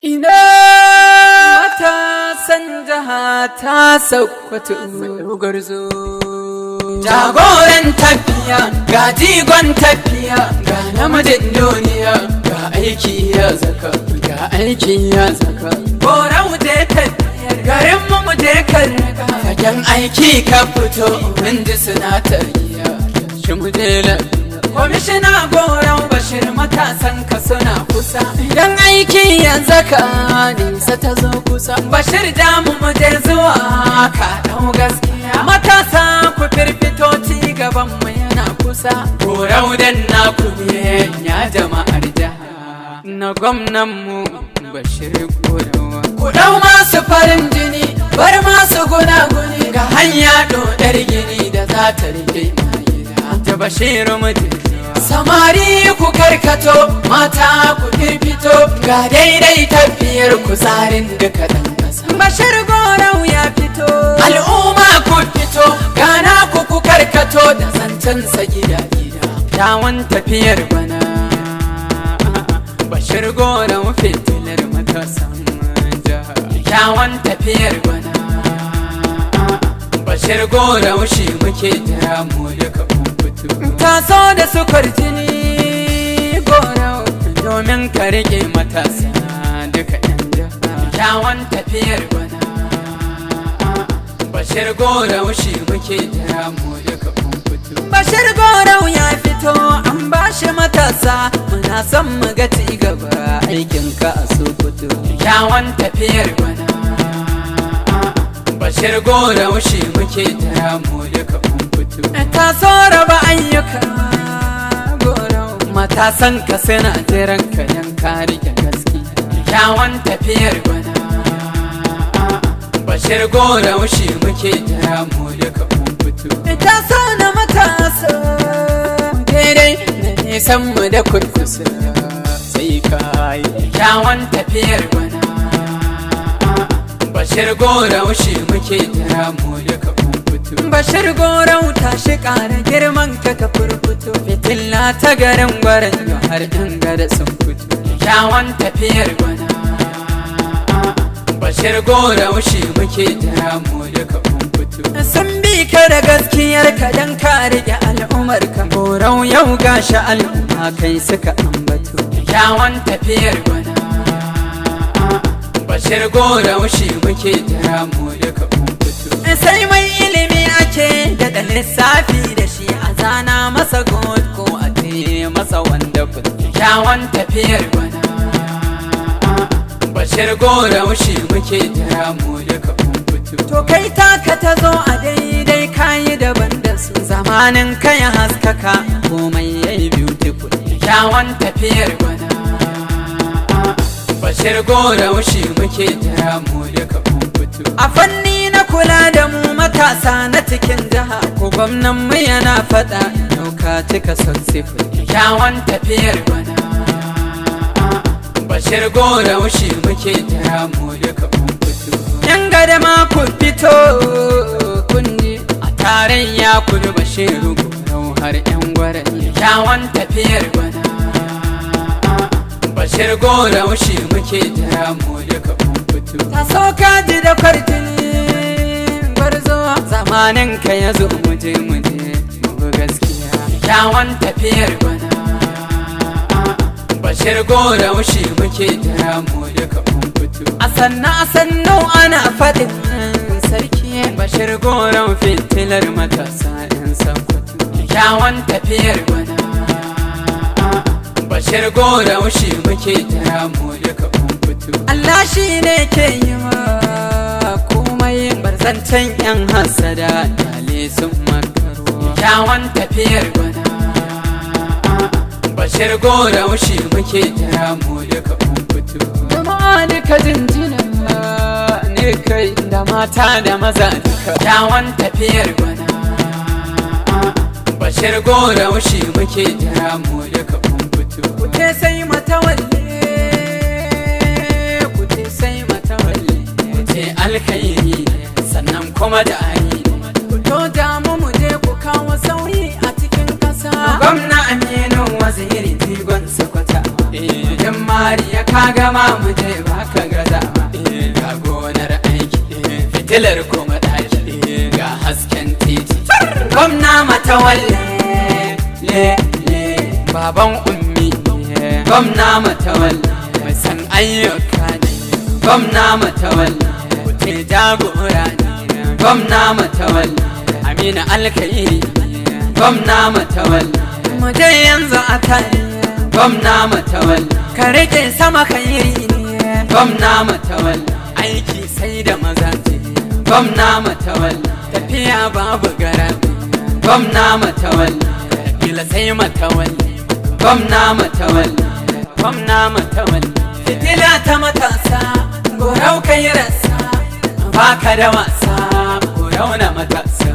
Ina matasan jiha ta Sokoto gwarzo. Jagoran tafiya ga jigon tafiya ga namijin duniya ga aiki ya zaka ga aiki ya zaka. Gora mu je tafiyar garin mu je karga fagen aiki ka fito mun ji suna tarbiya shi mu je lafiya. Kwamishina Goran Bashir matasan ka suna kusa idan aiki ya zaka nisa ta zo kusa. Bashir damu mu je zuwa ka dau gaskiya matasa ku firfito ci gaban mu yana kusa. Gorau dan naku ne ya jama'ar jiha na gwamnan mu Bashir Gorau. Ku dau masu farin jini bar masu gunaguni ga hanya dodar gini da za ta rike ta Bashir mutum. Samari ku karkato mata ku firfito ga daidai tafiyar ku tsarin duka dan kasa. Bashir Gorau ya fito al'umma ku fito gana ku karkato da zancen sa gida gida. Kyawun tafiyar bana Bashir Gorau fitilar matasan jiha. Kyawun tafiyar bana Bashir Gorau shi muke jira mu duka taso da sukar jini Gorau domin ka rike matasa duka yan jiha. Kyawun tafiyar bana Bashir Gorau shi muke jira mu duka fito. Bashir Gorau ya fito an bashi matasa muna son mu ga ci gaba aikin ka a Sokoto. Kyawun tafiyar bana Bashir Gorau shi muke jira mu duka fito. Taso raba ayyuka Gorau matasan ka suna jiran ka yan ka rike gaskiya. Kyawun tafiyar bana Bashir Gorau shi muke jira mu duka fito. Taso na matasa daidai na nisan mu da kurkusa sai ka yi. Kyawun tafiyar bana Bashir Gorau shi muke jira mu duka fito. Bashir Gorau tashi ƙara girman ka ka furfuto fitilla ta garin gwaran yau har ɗan gada sun fito. Kyawun tafiyar bana Bashir Gorau shi muke jira mu duka fito. Sun bi ka da gaskiyar ka dan ka riƙe al'ummar ka. Gorau yau gashi al'umma kai suka ambato. Kyawun tafiyar bana Bashir Gorau shi muke jira mu duka fito. Sai mai ilimi ake da lissafi da shi a zana masa gold ko a te masa wanda kun. Kyawun tafiyar bana Bashir Gorau shi muke jira mu duka fito. To kai taka ta zo a daidai kayi daban da su zamanin ka ya haskaka komai yayi beautiful. Kyawun tafiyar bana Bashir Gorau shi muke jira mu duka fito. A fanni na kula da mu matasa na cikin jiha ko gwamnan mu yana faɗa dauka cika successful. Kyawun tafiyar bana Bashir Gorau shi muke jira mu duka fito. Yan gada ma ku fito kundi a tarayya kudu Bashir Gorau har yan gwaran. Kyawun tafiyar bana Bashir Gorau shi muke jira mu duka fito. Taso ka ji da kwarjini gwarzo zamanin ka ya zo muje mu gaskiya. Kyawun tafiyar bana Bashir Gorau shi muke jira mu duka fito. A sannu ana faɗin sarki Bashir Gorau fitilar matasa yan Sokoto. Kyawun tafiyar bana Bashir Gorau shi muke jira mu duka fito. Allah shi ne ke yi ma komai barzantan yan hasada dale sun makaro. Kyawun tafiyar bana Bashir Gorau shi muke jira mu duka fito. Jama'a duka jinjina ne kai da mata da maza duka. Kyawun tafiyar bana Bashir Gorau shi muke jira mu duka fito. Kuke sai mata walle alkhairi sannan kuma da ayi. Ku damu mu je ku kawo sauyi a cikin ƙasa. Gwamna Aminu Waziri jigon Sokoto. Idan Mariya ka gama mu je baka gaza ma ga gonar aiki fitilar kuma ɗaki ga hasken titi gwamna matawalle le baban ummi gwamna matawalle mai san ayyuka ne gwamna matawalle kuke jagora ne gwamna matawalle amina alkairi gwamna matawalle mu je yanzu a tare gwamna matawalle ka rike sama kairi ne gwamna matawalle aiki sai da mazaje gwamna matawalle tafiya babu garabi gwamna matawalle kabila sai matawalle gwamna matawalle gwamna matawalle fitila ta matasa gorau kai rasa baka da wasa gorau na matasa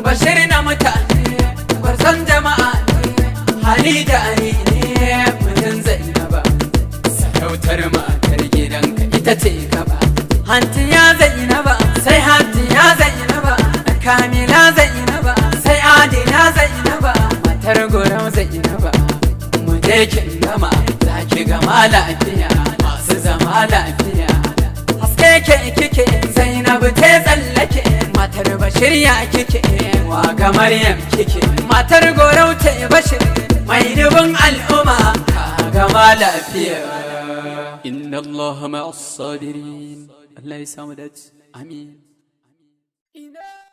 bashir na mutane gwarzon jama'a ne hali da ari ne mutum zainaba sarautar matar gidanka ita ce gaba hantiya zainaba sai hantiya zainaba kamila zainaba sai adila zainaba matar gorau zainaba mu je kin gama za ki gama lafiya masu zama lafiya haske ke kike zainabu te tsallake matar bashir ya kike wa ga maryam kike matar gorau te bashir mai dubin al'umma ka gama lafiya inna allaha ma'as sabirin Allah ya samu dace amin.